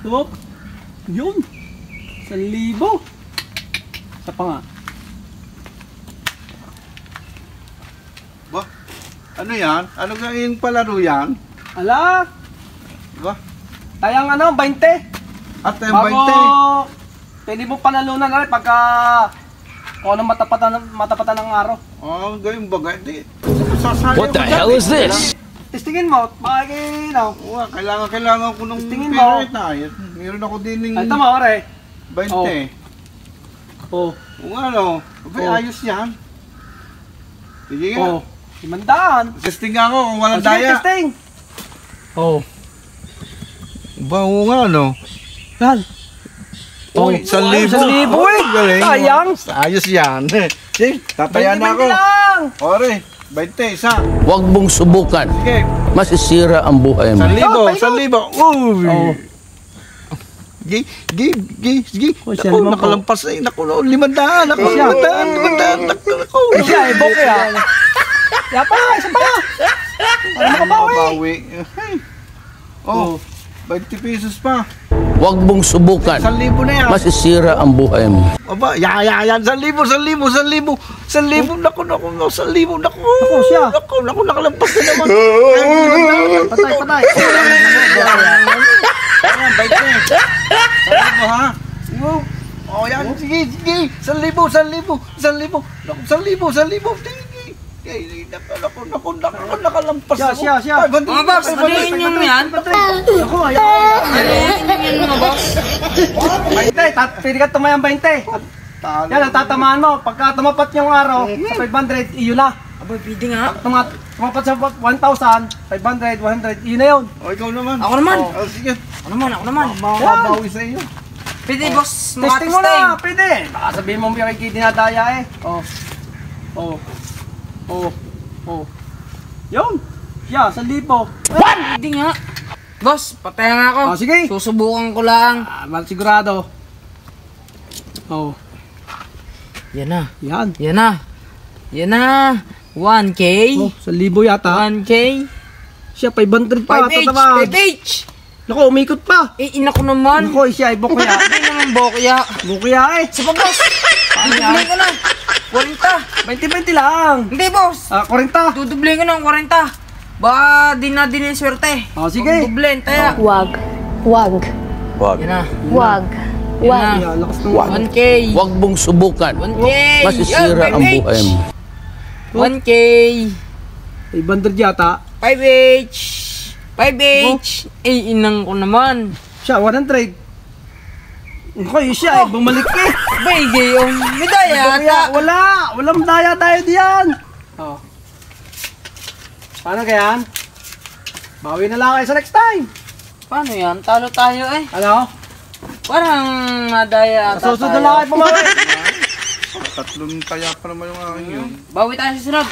Hop. Yun. 1,000. Isa pa nga. Ba? Ano yan? Ano nga yung palaro yan? Ala. Ba? Tayang ano, 20. At yung 20. Pwede mo panalunan na rin pagka kung anong matapatan ng araw. Oh, ganyan ba? Hindi. What the hell is this? Testingin mo, makikinaw. Kailangan ko nung Testingin mo. pera na. Meron ako din ng Ay, tama, ore. 20. Oh. Kung ano, ayos yan. Sige nga. Oh. 500. Testing nga ako kung walang Sige, daya. testing. Oh. Ba, oo nga, no? Yan. Uy, 1,000. 1,000 eh. Galing. Sayang. Ayos yan. Sige, tataya na ako. 20 lang. Ore, 20, isa. Huwag mong subukan. Sige, Masisira ang buhay mo. 1,000, 1,000. Uy! Oh. Sige. Oh, siya Naku, naman po. nakalampas eh. Naku, 500. Naku, Siya. 500. Naku. Siya, boke ha. Kaya pa, isa pa. Ano makabawi? Mabawi. Oh, 20 pesos pa. Huwag mong subukan. 1,000 na yan. Masisira ang buhay mo. Aba, yan. 1,000. Naku, 1,000. Naku. Naku, siya. Naku, nakalampas na naman. Patay. Ayan, 20. 1,000 ha? Oh, yan. Sige. 1,000. Naku, 1,000. Naku, nakalampas ako. Siya. Mga boss, alihin nyo mo yan. Naku, ayaw. Alihin nyo mga boss. 20, pwede ka tumayang 20. Yan, ang tatamaan mo. Pagka tumapat yung araw, sa 500, iyo na. Aba, pwede nga. Tumapat sa 1,000, 500, 100, iyo na yun. O, ikaw naman. Ako naman. Oh, sige. Ako naman. Makabawi sa iyo. Pwede boss, mga Testing mo na, pwede. Baka sabihin mo may dinadaya eh. Yun. Yeah, 1,000. Pwede nga. Boss, patay nga ako. Oh, sige. Susubukan ko lang. Mal sigurado. Yan na. Yan. 1K. 1,000 yata. 1K. Siya, 500 pa. 5H. Tatamaan. 5H. Naku, umikot pa. Ina ko naman. Naku, siya, bukya. Hindi naman bokya. Bukya eh. Sige boss. Dudublin ko na. 40. 20-20 lang. Hindi boss. 40. Dudublin ko ng 40. Baka di na din yung swerte. Sige. Dublin, taya. Wag. Yan na. Wag. Yan na. Yeah, lakas ng 1K. Huwag mong subukan. 1K. Masisira ang buhay mo. 1K. 500 yata. 5H. 5H. Inang ko naman. Siya, 100. Naku, siya, bumalik eh. Bagay yung medaya ata. Walang daya tayo diyan. Paano kaya? Bawi na lang kayo sa next time. Paano yan? Talo tayo eh. Ano? Parang nadaya ata Susunod na lang kayo pumawi. Tatlong kaya pa naman yung aking yun. Bawi tayo sa sunod.